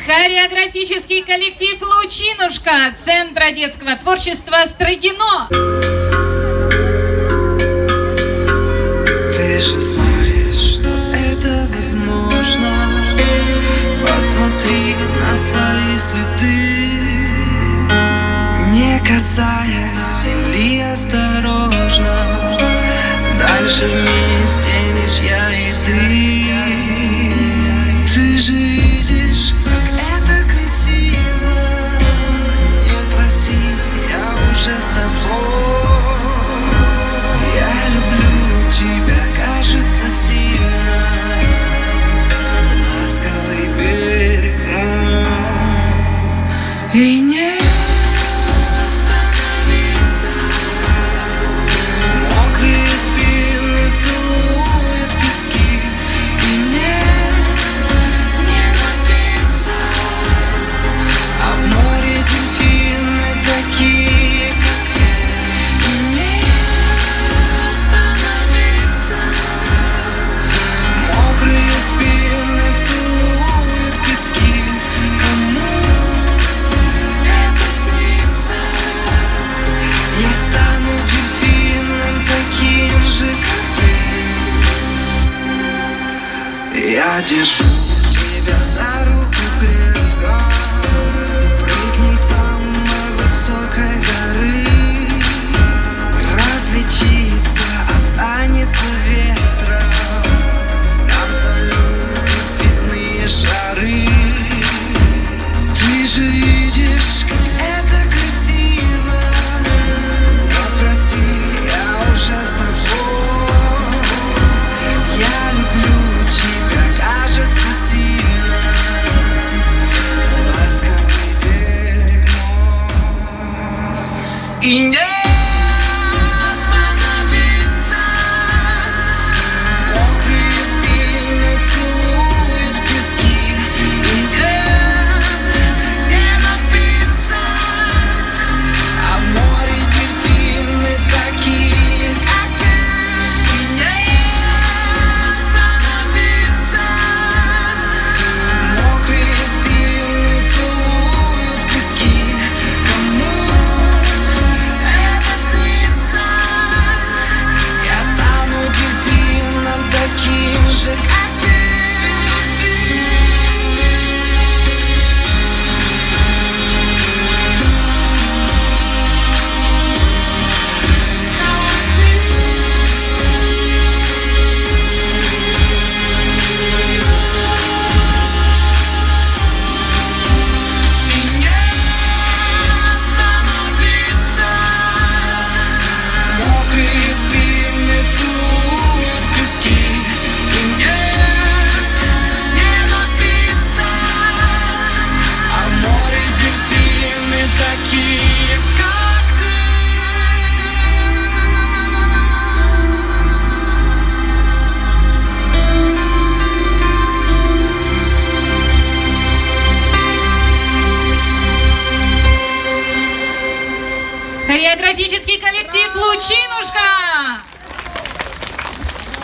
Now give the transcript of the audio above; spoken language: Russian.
Хореографический коллектив «Лучинушка» Центра детского творчества «Строгино». Ты же знаешь, что это возможно. Посмотри на свои следы, не касаясь земли, осторожно. Дальше вместе лишь я и ты. Ты же видишь, как это красиво. Не проси, я уже с тобой. Я люблю тебя, кажется, сильно. Ласковый берег и не остановиться. Мокрые спины целуют пески, и мне не напиться. А в море дельфины такие, как ты, и не остановиться. Мокрые спины целуют пески. Кому это снится? Я стану дельфином таким же, как ты. Я держу